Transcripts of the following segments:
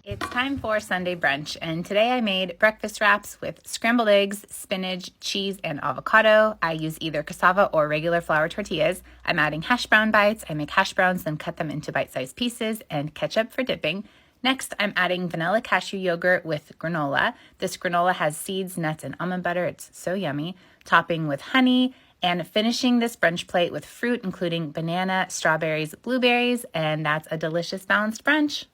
It's time for Sunday brunch, and today I made breakfast wraps with scrambled eggs, spinach, cheese, and avocado. I use either cassava or regular flour tortillas. I'm adding hash brown bites. I make hash browns, then cut them into bite-sized pieces, and ketchup for dipping. Next, I'm adding vanilla cashew yogurt with granola. This granola has seeds, nuts, and almond butter. It's so yummy. Topping with honey, and finishing this brunch plate with fruit, including banana, strawberries, blueberries, and that's a delicious balanced brunch.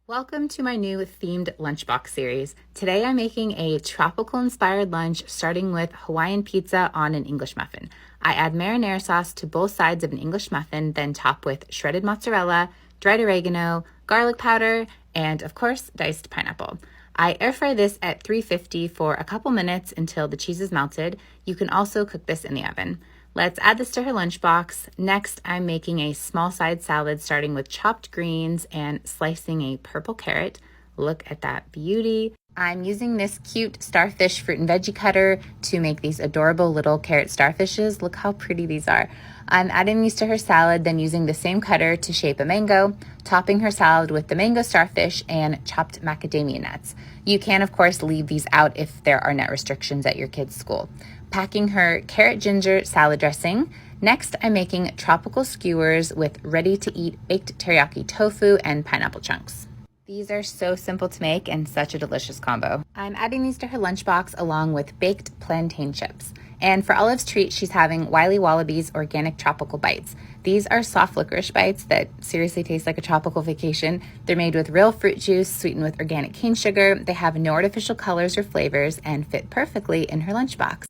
Welcome to my new themed lunchbox series. Today I'm making a tropical inspired lunch starting with Hawaiian pizza on an English muffin. I add marinara sauce to both sides of an English muffin, then top with shredded mozzarella, dried oregano, garlic powder, and of course, diced pineapple. I air fry this at 350 for a couple minutes until the cheese is melted. You can also cook this in the oven. Let's add this to her lunchbox. Next, I'm making a small side salad starting with chopped greens and slicing a purple carrot. Look at that beauty. I'm using this cute starfish fruit and veggie cutter to make these adorable little carrot starfishes. Look how pretty these are. I'm adding these to her salad, then using the same cutter to shape a mango, topping her salad with the mango starfish and chopped macadamia nuts. You can, of course, leave these out if there are nut restrictions at your kids' school. Packing her carrot ginger salad dressing. Next, I'm making tropical skewers with ready-to-eat baked teriyaki tofu and pineapple chunks. These are so simple to make and such a delicious combo. I'm adding these to her lunchbox along with baked plantain chips. And for Olive's treat, she's having Wiley Wallaby's organic tropical bites. These are soft licorice bites that seriously taste like a tropical vacation. They're made with real fruit juice, sweetened with organic cane sugar. They have no artificial colors or flavors and fit perfectly in her lunchbox.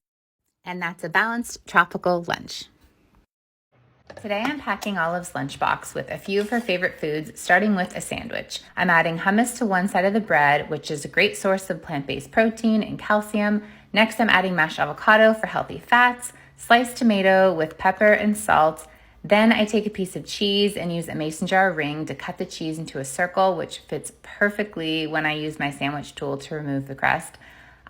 And that's a balanced tropical lunch. Today I'm packing Olive's lunchbox with a few of her favorite foods, starting with a sandwich. I'm adding hummus to one side of the bread, which is a great source of plant-based protein and calcium. Next, I'm adding mashed avocado for healthy fats, sliced tomato with pepper and salt. Then I take a piece of cheese and use a mason jar ring to cut the cheese into a circle, which fits perfectly when I use my sandwich tool to remove the crust.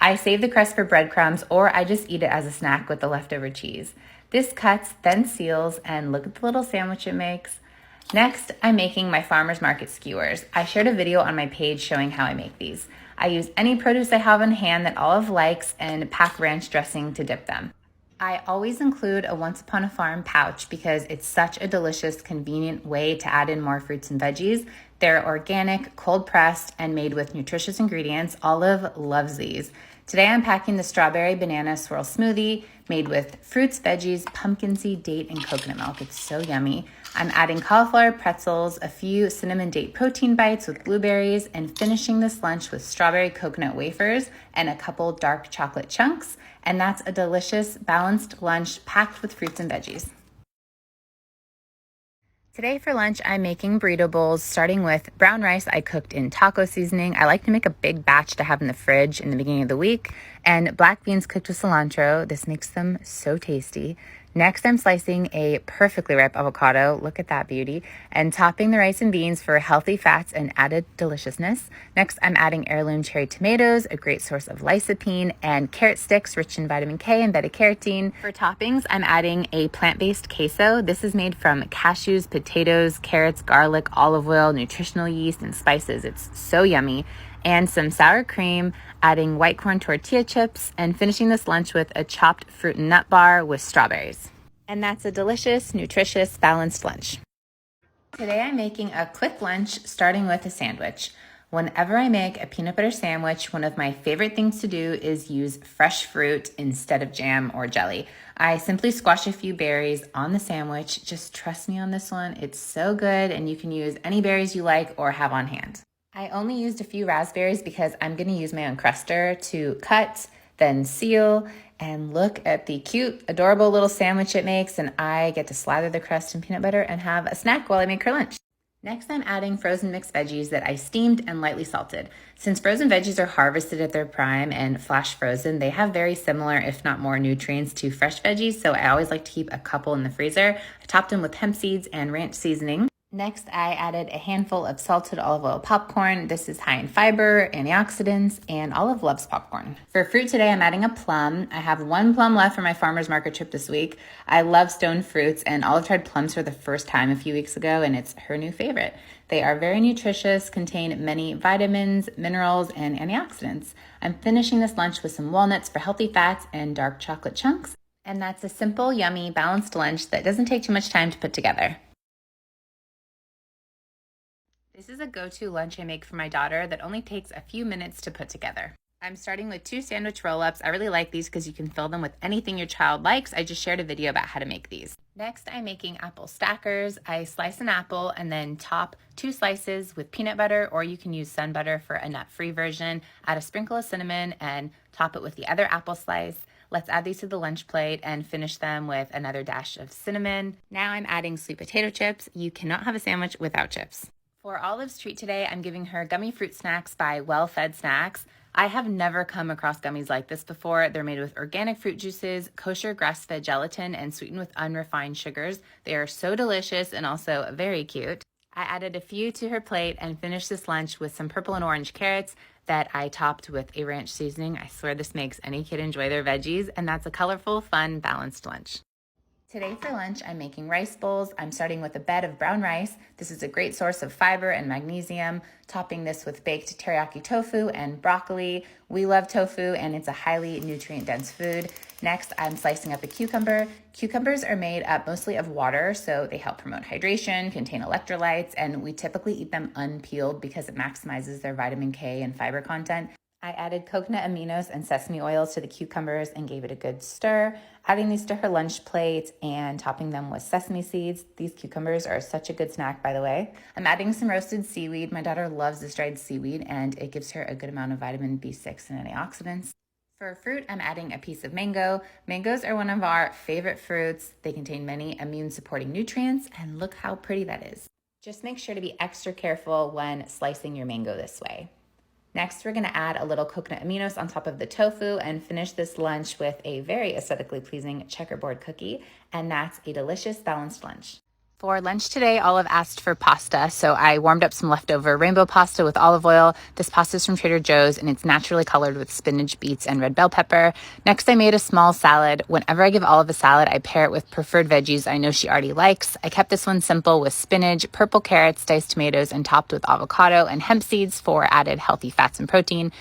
I save the crust for breadcrumbs, or I just eat it as a snack with the leftover cheese. This cuts, then seals, and look at the little sandwich it makes. Next, I'm making my farmer's market skewers. I shared a video on my page showing how I make these. I use any produce I have on hand that Olive likes and pack ranch dressing to dip them. I always include a Once Upon a Farm pouch because it's such a delicious, convenient way to add in more fruits and veggies. They're organic, cold pressed, and made with nutritious ingredients. Olive loves these. Today I'm packing the strawberry banana swirl smoothie made with fruits, veggies, pumpkin seed, date, and coconut milk. It's so yummy. I'm adding cauliflower pretzels, a few cinnamon date protein bites with blueberries, and finishing this lunch with strawberry coconut wafers and a couple dark chocolate chunks. And that's a delicious, balanced lunch packed with fruits and veggies. Today for lunch, I'm making burrito bowls, starting with brown rice I cooked in taco seasoning. I like to make a big batch to have in the fridge in the beginning of the week, and black beans cooked with cilantro. This makes them so tasty. Next, I'm slicing a perfectly ripe avocado. Look at that beauty. And topping the rice and beans for healthy fats and added deliciousness. Next, I'm adding heirloom cherry tomatoes, a great source of lycopene, and carrot sticks rich in vitamin K and beta-carotene. For toppings, I'm adding a plant-based queso. This is made from cashews, potatoes, carrots, garlic, olive oil, nutritional yeast, and spices. It's so yummy. And some sour cream, adding white corn tortilla chips, and finishing this lunch with a chopped fruit and nut bar with strawberries. And that's a delicious, nutritious, balanced lunch. Today I'm making a quick lunch, starting with a sandwich. Whenever I make a peanut butter sandwich, one of my favorite things to do is use fresh fruit instead of jam or jelly. I simply squash a few berries on the sandwich. Just trust me on this one. It's so good, and you can use any berries you like or have on hand. I only used a few raspberries because I'm going to use my own cruster to cut, then seal, and look at the cute, adorable little sandwich it makes, and I get to slather the crust in peanut butter and have a snack while I make her lunch. Next, I'm adding frozen mixed veggies that I steamed and lightly salted. Since frozen veggies are harvested at their prime and flash frozen, they have very similar, if not more, nutrients to fresh veggies, so I always like to keep a couple in the freezer. I topped them with hemp seeds and ranch seasoning. Next, I added a handful of salted olive oil popcorn. This is high in fiber, antioxidants, and Olive loves popcorn. For fruit today, I'm adding a plum. I have one plum left for my farmer's market trip this week. I love stone fruits, and Olive tried plums for the first time a few weeks ago, and it's her new favorite. They are very nutritious, contain many vitamins, minerals, and antioxidants. I'm finishing this lunch with some walnuts for healthy fats and dark chocolate chunks. And that's a simple, yummy, balanced lunch that doesn't take too much time to put together. This is a go-to lunch I make for my daughter that only takes a few minutes to put together. I'm starting with 2 sandwich roll-ups. I really like these because you can fill them with anything your child likes. I just shared a video about how to make these. Next, I'm making apple stackers. I slice an apple and then top 2 slices with peanut butter, or you can use sun butter for a nut-free version. Add a sprinkle of cinnamon and top it with the other apple slice. Let's add these to the lunch plate and finish them with another dash of cinnamon. Now I'm adding sweet potato chips. You cannot have a sandwich without chips. For Olive's treat today, I'm giving her gummy fruit snacks by Well Fed Snacks. I have never come across gummies like this before. They're made with organic fruit juices, kosher grass-fed gelatin, and sweetened with unrefined sugars. They are so delicious and also very cute. I added a few to her plate and finished this lunch with some purple and orange carrots that I topped with a ranch seasoning. I swear this makes any kid enjoy their veggies, and that's a colorful, fun, balanced lunch. Today for lunch, I'm making rice bowls. I'm starting with a bed of brown rice. This is a great source of fiber and magnesium. Topping this with baked teriyaki tofu and broccoli. We love tofu and it's a highly nutrient-dense food. Next, I'm slicing up a cucumber. Cucumbers are made up mostly of water, so they help promote hydration, contain electrolytes, and we typically eat them unpeeled because it maximizes their vitamin K and fiber content. I added coconut aminos and sesame oils to the cucumbers and gave it a good stir, adding these to her lunch plate and topping them with sesame seeds. These cucumbers are such a good snack, by the way. I'm adding some roasted seaweed. My daughter loves this dried seaweed and it gives her a good amount of vitamin B6 and antioxidants. For fruit, I'm adding a piece of mango. Mangoes are one of our favorite fruits. They contain many immune-supporting nutrients, and look how pretty that is. Just make sure to be extra careful when slicing your mango this way. Next, we're gonna add a little coconut aminos on top of the tofu and finish this lunch with a very aesthetically pleasing checkerboard cookie, and that's a delicious balanced lunch. For lunch today, Olive asked for pasta, so I warmed up some leftover rainbow pasta with olive oil. This pasta is from Trader Joe's, and it's naturally colored with spinach, beets, and red bell pepper. Next, I made a small salad. Whenever I give Olive a salad, I pair it with preferred veggies I know she already likes. I kept this one simple with spinach, purple carrots, diced tomatoes, and topped with avocado and hemp seeds for added healthy fats and protein.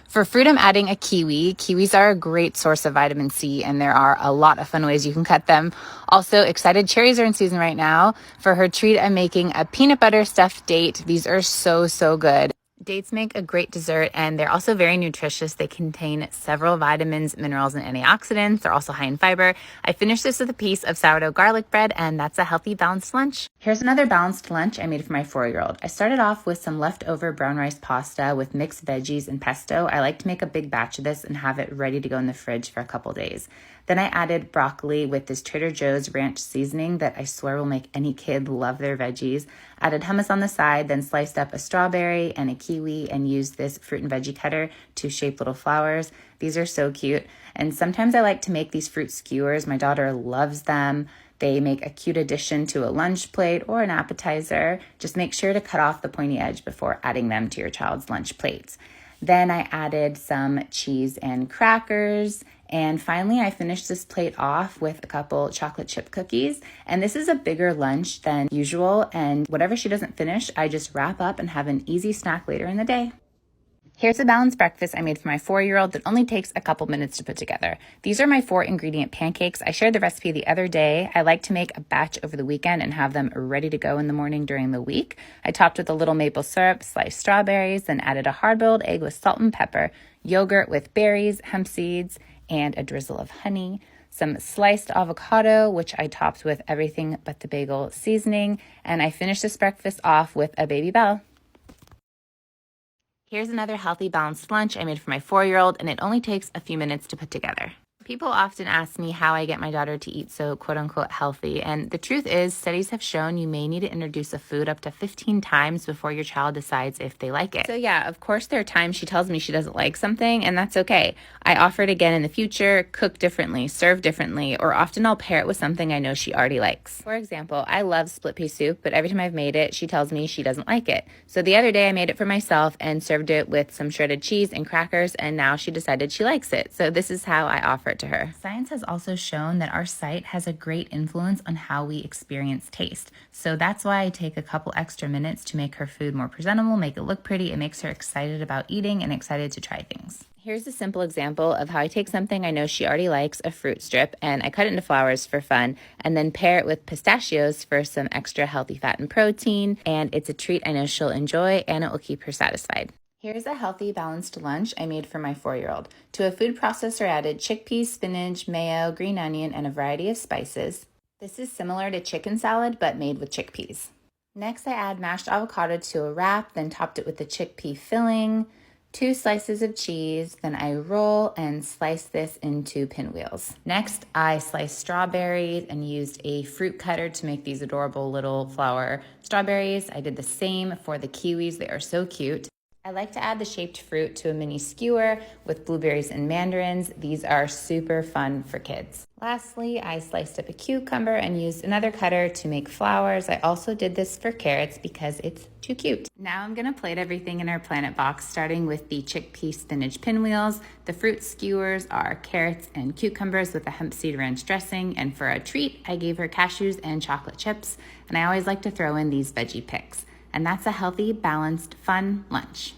For fruit, I'm adding a kiwi. Kiwis are a great source of vitamin C, and there are a lot of fun ways you can cut them. Also, excited cherries are in season right now. For her treat, I'm making a peanut butter stuffed date. These are so good. Dates make a great dessert, and they're also very nutritious. They contain several vitamins, minerals, and antioxidants. They're also high in fiber. I finished this with a piece of sourdough garlic bread, and that's a healthy, balanced lunch. Here's another balanced lunch I made for my 4-year-old. I started off with some leftover brown rice pasta with mixed veggies and pesto. I like to make a big batch of this and have it ready to go in the fridge for a couple days. Then I added broccoli with this Trader Joe's ranch seasoning that I swear will make any kid love their veggies. Added hummus on the side, then sliced up a strawberry and a kiwi and used this fruit and veggie cutter to shape little flowers. These are so cute. And sometimes I like to make these fruit skewers. My daughter loves them. They make a cute addition to a lunch plate or an appetizer. Just make sure to cut off the pointy edge before adding them to your child's lunch plates. Then I added some cheese and crackers. And finally, I finished this plate off with a couple chocolate chip cookies. And this is a bigger lunch than usual. And whatever she doesn't finish, I just wrap up and have an easy snack later in the day. Here's a balanced breakfast I made for my 4-year-old that only takes a couple minutes to put together. These are my 4-ingredient pancakes. I shared the recipe the other day. I like to make a batch over the weekend and have them ready to go in the morning during the week. I topped with a little maple syrup, sliced strawberries, then added a hard-boiled egg with salt and pepper, yogurt with berries, hemp seeds, and a drizzle of honey, some sliced avocado, which I topped with everything but the bagel seasoning, and I finished this breakfast off with a baby bell. Here's another healthy, balanced lunch I made for my 4-year-old, and it only takes a few minutes to put together. People often ask me how I get my daughter to eat so quote unquote healthy. And the truth is, studies have shown you may need to introduce a food up to 15 times before your child decides if they like it. So yeah, of course there are times she tells me she doesn't like something, and that's okay. I offer it again in the future, cook differently, serve differently, or often I'll pair it with something I know she already likes. For example, I love split pea soup, but every time I've made it, she tells me she doesn't like it. So the other day I made it for myself and served it with some shredded cheese and crackers, and now she decided she likes it. So this is how I offer it to her. Science has also shown that our sight has a great influence on how we experience taste. So that's why I take a couple extra minutes to make her food more presentable, make it look pretty. It makes her excited about eating and excited to try things. Here's a simple example of how I take something I know she already likes, a fruit strip, and I cut it into flowers for fun, and then pair it with pistachios for some extra healthy fat and protein, and it's a treat I know she'll enjoy, and it will keep her satisfied. Here's a healthy, balanced lunch I made for my 4-year-old. To a food processor, added chickpeas, spinach, mayo, green onion, and a variety of spices. This is similar to chicken salad, but made with chickpeas. Next, I add mashed avocado to a wrap, then topped it with the chickpea filling, 2 slices of cheese, then I roll and slice this into pinwheels. Next, I sliced strawberries and used a fruit cutter to make these adorable little flower strawberries. I did the same for the kiwis. They are so cute. I like to add the shaped fruit to a mini skewer with blueberries and mandarins. These are super fun for kids. Lastly, I sliced up a cucumber and used another cutter to make flowers. I also did this for carrots because it's too cute. Now I'm gonna plate everything in our planet box, starting with the chickpea spinach pinwheels. The fruit skewers are carrots and cucumbers with a hemp seed ranch dressing. And for a treat, I gave her cashews and chocolate chips. And I always like to throw in these veggie picks. And that's a healthy, balanced, fun lunch.